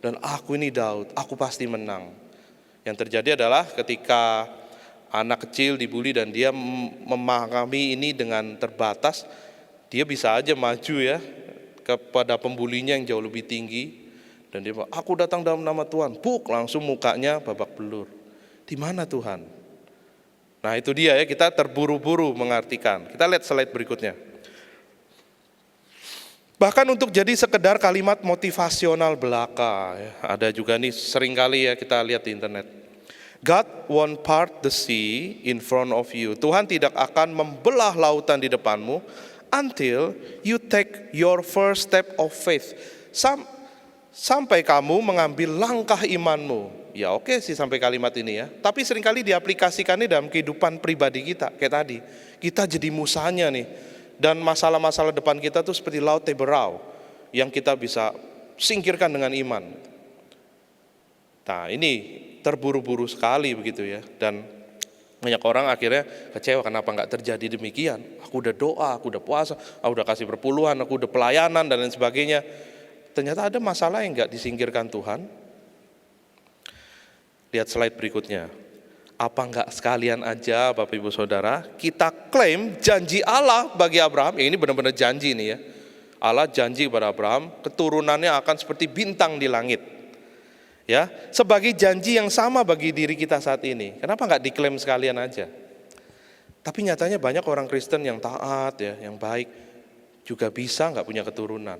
Dan aku ini Daud, aku pasti menang. Yang terjadi adalah ketika anak kecil dibully dan dia memahami ini dengan terbatas, dia bisa aja maju ya kepada pembulinya yang jauh lebih tinggi. Dan dia bilang, aku datang dalam nama Tuhan. Buk, langsung mukanya babak belur. Di mana Tuhan? Nah itu dia ya, kita terburu-buru mengartikan. Kita lihat slide berikutnya. Bahkan untuk jadi sekedar kalimat motivasional belaka, ya, ada juga nih seringkali ya kita lihat di internet. God won't part the sea in front of you. Tuhan tidak akan membelah lautan di depanmu until you take your first step of faith. Sampai kamu mengambil langkah imanmu. Ya oke sih sampai kalimat ini ya. Tapi seringkali diaplikasikannya dalam kehidupan pribadi kita. Kayak tadi, kita jadi musanya nih. Dan masalah-masalah depan kita tuh seperti laut Teberau yang kita bisa singkirkan dengan iman. Nah ini terburu-buru sekali begitu ya. Dan banyak orang akhirnya kecewa kenapa nggak terjadi demikian. Aku udah doa, aku udah puasa, aku udah kasih perpuluhan, aku udah pelayanan dan lain sebagainya. Ternyata ada masalah yang nggak disingkirkan Tuhan. Lihat slide berikutnya. Apa enggak sekalian aja Bapak Ibu Saudara, kita klaim janji Allah bagi Abraham, ini benar-benar janji nih ya. Allah janji kepada Abraham, keturunannya akan seperti bintang di langit. Ya, sebagai janji yang sama bagi diri kita saat ini. Kenapa enggak diklaim sekalian aja? Tapi nyatanya banyak orang Kristen yang taat ya, yang baik, juga bisa enggak punya keturunan.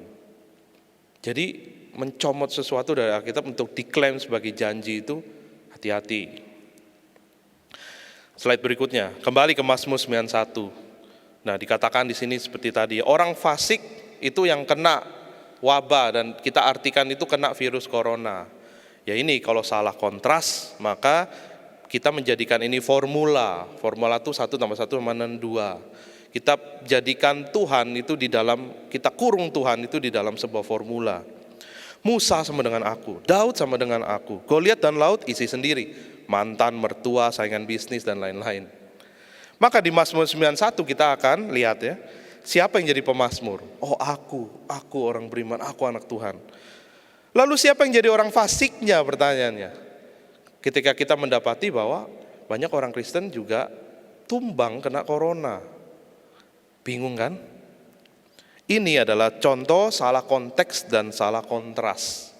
Jadi mencomot sesuatu dari Alkitab untuk diklaim sebagai janji itu hati-hati. Slide berikutnya, kembali ke Mazmur 91. Nah, dikatakan di sini seperti tadi, orang fasik itu yang kena wabah dan kita artikan itu kena virus corona. Ya ini kalau salah kontras, maka kita menjadikan ini formula. Formula itu 1 tambah 1 sama 2. Kita jadikan Tuhan itu di dalam, kita kurung Tuhan itu di dalam sebuah formula. Musa sama dengan aku, Daud sama dengan aku, Goliat dan laut isi sendiri, mantan, mertua, saingan bisnis dan lain-lain. Maka di Mazmur 91 kita akan lihat ya, siapa yang jadi pemazmur? Oh aku orang beriman, aku anak Tuhan. Lalu siapa yang jadi orang fasiknya pertanyaannya? Ketika kita mendapati bahwa banyak orang Kristen juga tumbang kena corona. Bingung kan? Ini adalah contoh salah konteks dan salah kontras.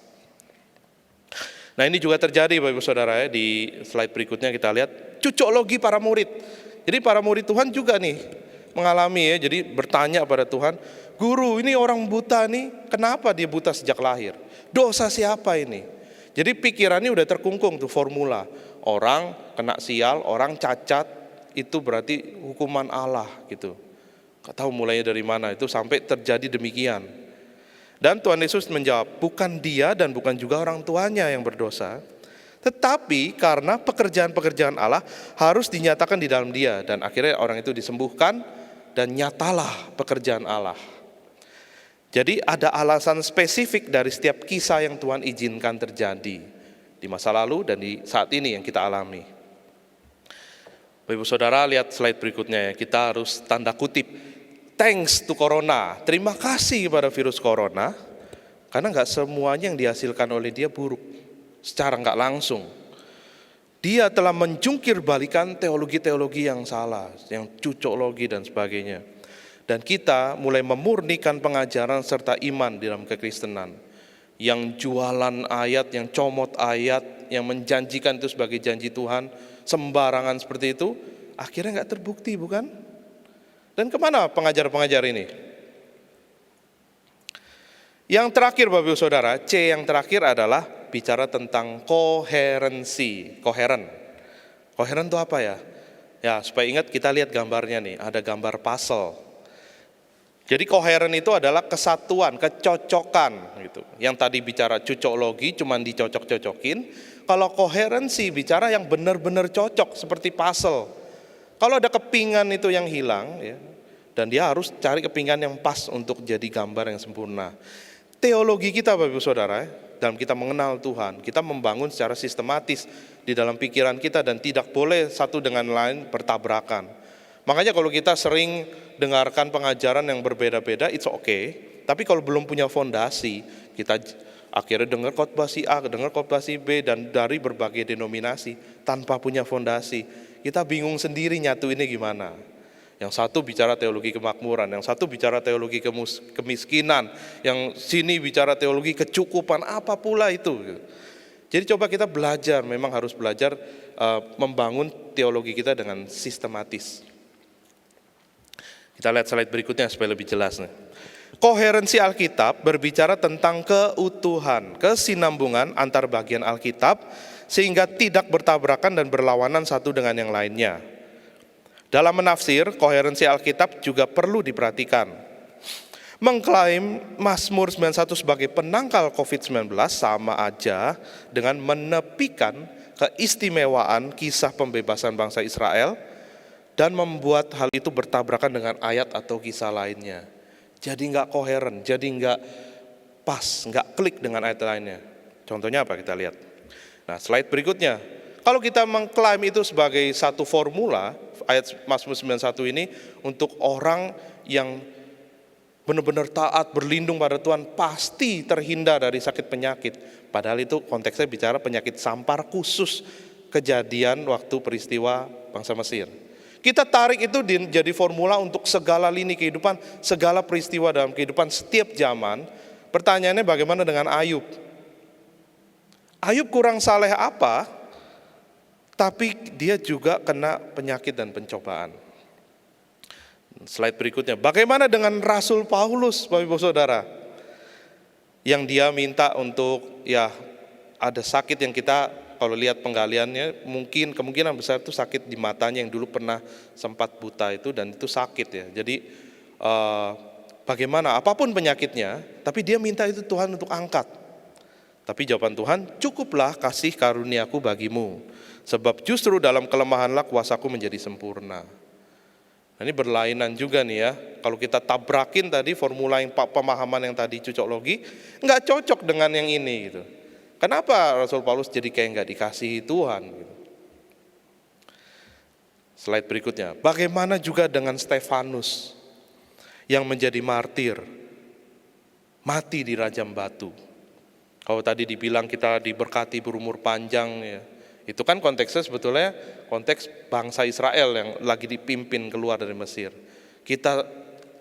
Nah ini juga terjadi Bapak Ibu Saudara ya, di slide berikutnya kita lihat cocoklogi para murid. Jadi para murid Tuhan juga nih mengalami ya, jadi bertanya pada Tuhan, guru ini orang buta nih, kenapa dia buta sejak lahir? Dosa siapa ini? Jadi pikirannya udah terkungkung tuh formula. Orang kena sial, orang cacat, itu berarti hukuman Allah gitu. Gak tahu mulainya dari mana, itu sampai terjadi demikian. Dan Tuhan Yesus menjawab, bukan dia dan bukan juga orang tuanya yang berdosa, tetapi karena pekerjaan-pekerjaan Allah harus dinyatakan di dalam dia. Dan akhirnya orang itu disembuhkan dan nyatalah pekerjaan Allah. Jadi ada alasan spesifik dari setiap kisah yang Tuhan izinkan terjadi di masa lalu dan di saat ini yang kita alami. Bapak Ibu Saudara lihat slide berikutnya ya, kita harus tanda kutip. Thanks to Corona, terima kasih kepada virus Corona, karena nggak semuanya yang dihasilkan oleh dia buruk, secara nggak langsung. Dia telah menjungkir balikan teologi-teologi yang salah, yang cocoklogi dan sebagainya. Dan kita mulai memurnikan pengajaran serta iman di dalam kekristenan. Yang jualan ayat, yang comot ayat, yang menjanjikan itu sebagai janji Tuhan, sembarangan seperti itu, akhirnya nggak terbukti bukan? Dan kemana pengajar-pengajar ini? Yang terakhir Bapak Ibu Saudara, C yang terakhir adalah bicara tentang koherensi. Koheren itu apa ya? Ya supaya ingat kita lihat gambarnya nih, ada gambar puzzle. Jadi koheren itu adalah kesatuan, kecocokan gitu. Yang tadi bicara cocoklogi cuman dicocok-cocokin, kalau koherensi bicara yang benar-benar cocok seperti puzzle. Kalau ada kepingan itu yang hilang ya, dan dia harus cari kepingan yang pas untuk jadi gambar yang sempurna. Teologi kita Bapak Ibu Saudara, dalam kita mengenal Tuhan, kita membangun secara sistematis di dalam pikiran kita dan tidak boleh satu dengan lain bertabrakan. Makanya kalau kita sering dengarkan pengajaran yang berbeda-beda, it's okay. Tapi kalau belum punya fondasi, kita akhirnya dengar khotbah si A, dengar khotbah si B, dan dari berbagai denominasi tanpa punya fondasi, kita bingung sendiri nyatuinnya gimana. Yang satu bicara teologi kemakmuran, yang satu bicara teologi kemiskinan, yang sini bicara teologi kecukupan, apa pula itu. Jadi coba kita belajar, memang harus belajar membangun teologi kita dengan sistematis. Kita lihat slide berikutnya supaya lebih jelas. Koherensi Alkitab berbicara tentang keutuhan, kesinambungan antar bagian Alkitab, sehingga tidak bertabrakan dan berlawanan satu dengan yang lainnya. Dalam menafsir, koherensi Alkitab juga perlu diperhatikan. Mengklaim Mazmur 91 sebagai penangkal COVID-19 sama aja dengan menepikan keistimewaan kisah pembebasan bangsa Israel dan membuat hal itu bertabrakan dengan ayat atau kisah lainnya. Jadi nggak koheren, jadi nggak pas, nggak klik dengan ayat lainnya. Contohnya apa kita lihat. Nah, slide berikutnya. Kalau kita mengklaim itu sebagai satu formula, ayat Mazmur 91 ini untuk orang yang benar-benar taat, berlindung pada Tuhan, pasti terhindar dari sakit penyakit. Padahal itu konteksnya bicara penyakit sampar khusus kejadian waktu peristiwa bangsa Mesir. Kita tarik itu jadi formula untuk segala lini kehidupan, segala peristiwa dalam kehidupan setiap zaman. Pertanyaannya bagaimana dengan Ayub? Ayub kurang saleh apa? Tapi dia juga kena penyakit dan pencobaan. Slide berikutnya. Bagaimana dengan Rasul Paulus, Bapak Ibu Saudara? Yang dia minta untuk ada sakit yang kita kalau lihat penggaliannya kemungkinan besar itu sakit di matanya yang dulu pernah sempat buta itu, dan itu sakit ya. Jadi bagaimana apapun penyakitnya, tapi dia minta itu Tuhan untuk angkat. Tapi jawaban Tuhan, cukuplah kasih karuniaku bagimu, sebab justru dalam kelemahanlah kuasaku menjadi sempurna. Nah, ini berlainan juga nih ya. Kalau kita tabrakin tadi formula yang pemahaman yang tadi cocoklogi, nggak cocok dengan yang ini gitu. Kenapa Rasul Paulus jadi kayak nggak dikasihi Tuhan gitu. Slide berikutnya. Bagaimana juga dengan Stefanus yang menjadi martir, mati di rajam batu. Kalau tadi dibilang kita diberkati berumur panjang ya, itu kan konteksnya sebetulnya konteks bangsa Israel yang lagi dipimpin keluar dari Mesir. Kita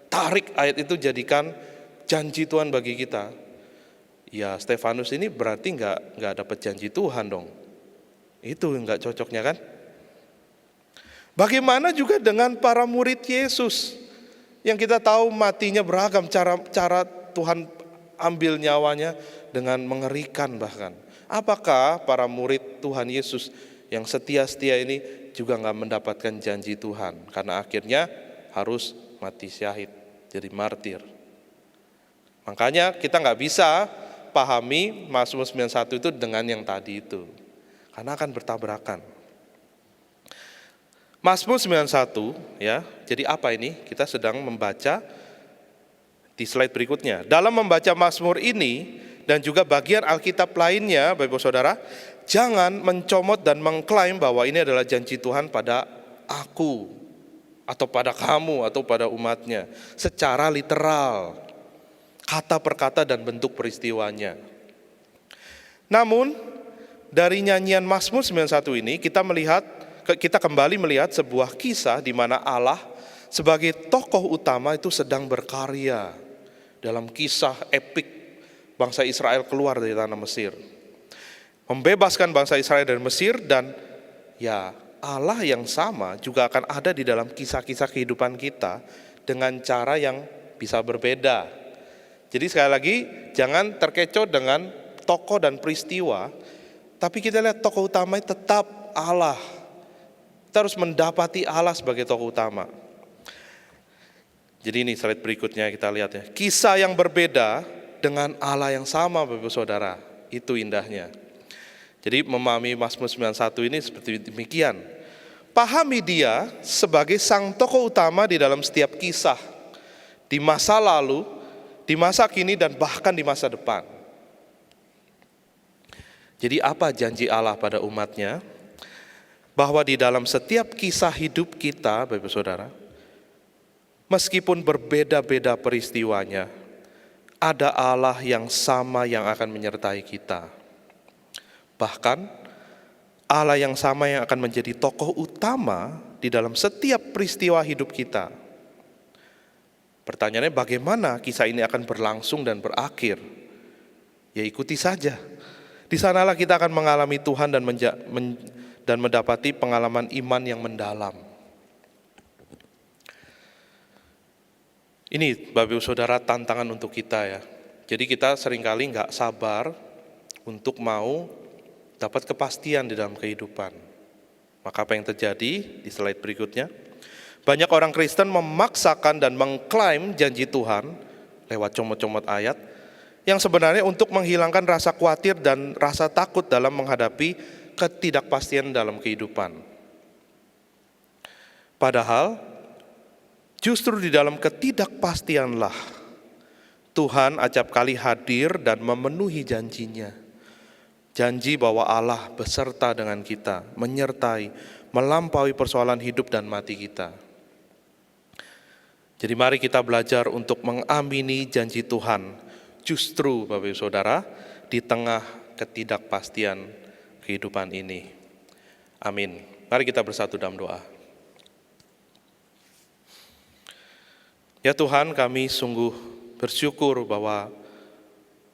tarik ayat itu jadikan janji Tuhan bagi kita. Ya Stefanus ini berarti nggak dapat janji Tuhan dong. Itu nggak cocoknya kan? Bagaimana juga dengan para murid Yesus yang kita tahu matinya beragam, cara Tuhan ambil nyawanya dengan mengerikan bahkan. Apakah para murid Tuhan Yesus yang setia-setia ini juga nggak mendapatkan janji Tuhan? Karena akhirnya harus mati syahid, jadi martir. Makanya kita nggak bisa pahami Mazmur 91 itu dengan yang tadi itu. Karena akan bertabrakan. Mazmur 91 ya, jadi apa ini? Kita sedang membaca di slide berikutnya. Dalam membaca Mazmur ini dan juga bagian Alkitab lainnya, Bapak Ibu Saudara, jangan mencomot dan mengklaim bahwa ini adalah janji Tuhan pada aku, atau pada kamu, atau pada umatnya. Secara literal, kata per kata dan bentuk peristiwanya. Namun, dari nyanyian Mazmur 91 ini, kita kembali melihat sebuah kisah di mana Allah sebagai tokoh utama itu sedang berkarya dalam kisah epik bangsa Israel keluar dari tanah Mesir, membebaskan bangsa Israel dari Mesir, dan ya Allah yang sama juga akan ada di dalam kisah-kisah kehidupan kita dengan cara yang bisa berbeda. Jadi sekali lagi jangan terkecoh dengan tokoh dan peristiwa, tapi kita lihat tokoh utama tetap Allah. Kita harus mendapati Allah sebagai tokoh utama. Jadi ini slide berikutnya kita lihat ya. Kisah yang berbeda dengan Allah yang sama Bapak Ibu Saudara. Itu indahnya. Jadi memahami Mazmur 91 ini seperti demikian. Pahami dia sebagai sang tokoh utama di dalam setiap kisah. Di masa lalu, di masa kini, dan bahkan di masa depan. Jadi apa janji Allah pada umatnya? Bahwa di dalam setiap kisah hidup kita, Bapak Ibu Saudara, meskipun berbeda-beda peristiwanya, ada Allah yang sama yang akan menyertai kita. Bahkan Allah yang sama yang akan menjadi tokoh utama di dalam setiap peristiwa hidup kita. Pertanyaannya bagaimana kisah ini akan berlangsung dan berakhir? Ya ikuti saja. Di sanalah kita akan mengalami Tuhan dan mendapati pengalaman iman yang mendalam. Ini Bapak Ibu Saudara tantangan untuk kita ya. Jadi kita seringkali nggak sabar untuk mau dapat kepastian di dalam kehidupan. Maka apa yang terjadi di slide berikutnya? Banyak orang Kristen memaksakan dan mengklaim janji Tuhan lewat comot-comot ayat yang sebenarnya untuk menghilangkan rasa khawatir dan rasa takut dalam menghadapi ketidakpastian dalam kehidupan. Padahal justru di dalam ketidakpastianlah Tuhan acap kali hadir dan memenuhi janjinya. Janji bahwa Allah beserta dengan kita, menyertai, melampaui persoalan hidup dan mati kita. Jadi mari kita belajar untuk mengamini janji Tuhan. Justru Bapak Ibu Saudara, di tengah ketidakpastian kehidupan ini. Amin. Mari kita bersatu dalam doa. Ya Tuhan, kami sungguh bersyukur bahwa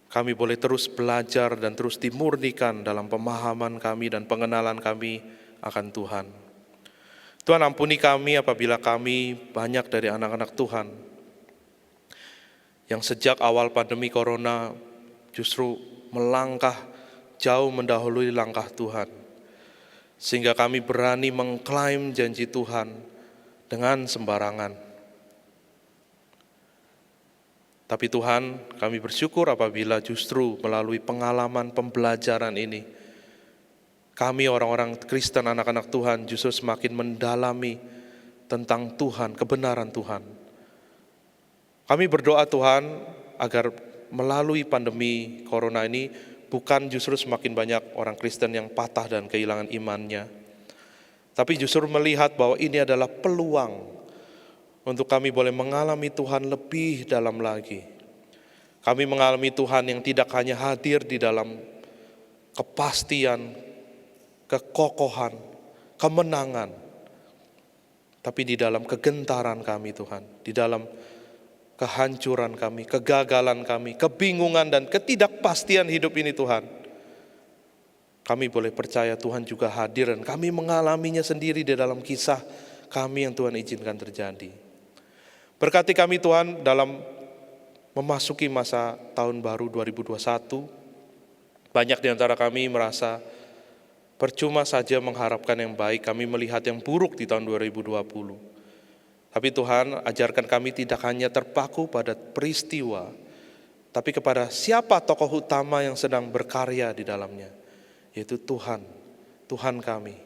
kami boleh terus belajar dan terus dimurnikan dalam pemahaman kami dan pengenalan kami akan Tuhan. Tuhan ampuni kami apabila kami banyak dari anak-anak Tuhan yang sejak awal pandemi corona justru melangkah jauh mendahului langkah Tuhan. Sehingga kami berani mengklaim janji Tuhan dengan sembarangan. Tapi Tuhan, kami bersyukur apabila justru melalui pengalaman pembelajaran ini, kami orang-orang Kristen, anak-anak Tuhan justru semakin mendalami tentang Tuhan, kebenaran Tuhan. Kami berdoa Tuhan agar melalui pandemi corona ini bukan justru semakin banyak orang Kristen yang patah dan kehilangan imannya, tapi justru melihat bahwa ini adalah peluang untuk kami boleh mengalami Tuhan lebih dalam lagi. Kami mengalami Tuhan yang tidak hanya hadir di dalam kepastian, kekokohan, kemenangan, tapi di dalam kegentaran kami Tuhan, di dalam kehancuran kami, kegagalan kami, kebingungan dan ketidakpastian hidup ini Tuhan. Kami boleh percaya Tuhan juga hadir dan kami mengalaminya sendiri di dalam kisah kami yang Tuhan izinkan terjadi. Berkati kami Tuhan dalam memasuki masa tahun baru 2021, banyak di antara kami merasa percuma saja mengharapkan yang baik, kami melihat yang buruk di tahun 2020. Tapi Tuhan, ajarkan kami tidak hanya terpaku pada peristiwa, tapi kepada siapa tokoh utama yang sedang berkarya di dalamnya, yaitu Tuhan, Tuhan kami.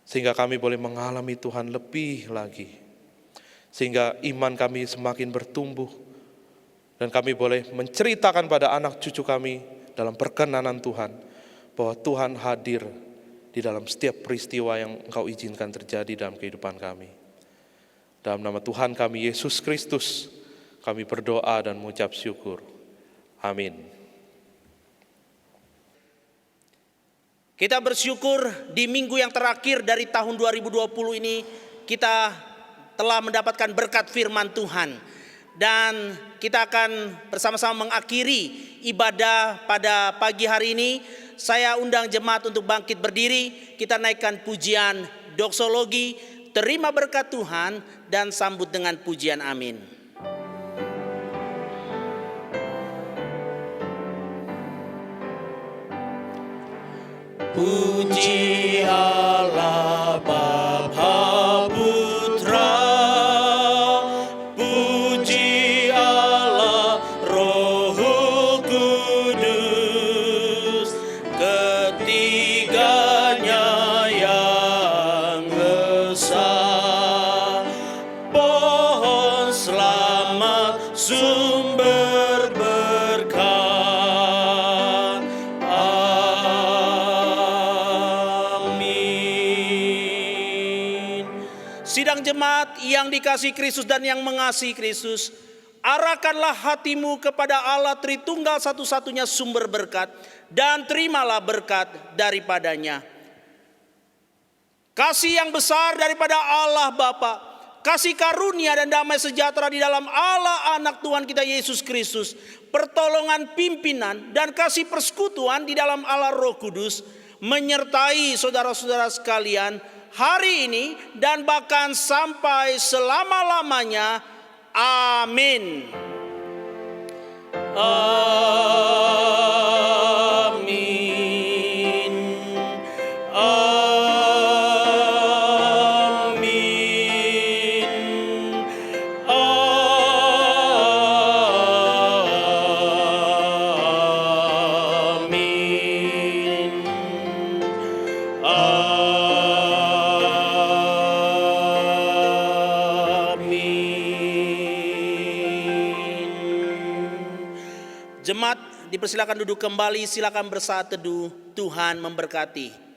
Sehingga kami boleh mengalami Tuhan lebih lagi. Sehingga iman kami semakin bertumbuh, dan kami boleh menceritakan pada anak cucu kami dalam perkenanan Tuhan, bahwa Tuhan hadir di dalam setiap peristiwa yang Engkau izinkan terjadi dalam kehidupan kami. Dalam nama Tuhan kami Yesus Kristus, kami berdoa dan mengucap syukur. Amin. Kita bersyukur di minggu yang terakhir dari tahun 2020 ini kita telah mendapatkan berkat firman Tuhan. Dan kita akan bersama-sama mengakhiri ibadah pada pagi hari ini. Saya undang jemaat untuk bangkit berdiri. Kita naikkan pujian doksologi, terima berkat Tuhan dan sambut dengan pujian amin. Puji Allah Bapa Putra sidang jemaat yang dikasihi Kristus dan yang mengasihi Kristus, arahkanlah hatimu kepada Allah Tritunggal satu-satunya sumber berkat, dan terimalah berkat daripadanya. Kasih yang besar daripada Allah Bapa, kasih karunia dan damai sejahtera di dalam Allah Anak Tuhan kita Yesus Kristus, pertolongan pimpinan dan kasih persekutuan di dalam Allah Roh Kudus menyertai saudara-saudara sekalian hari ini dan bahkan sampai selama-lamanya. Amin. Amin. Amin. Jemaat dipersilakan duduk kembali, silakan bersaat teduh. Tuhan memberkati.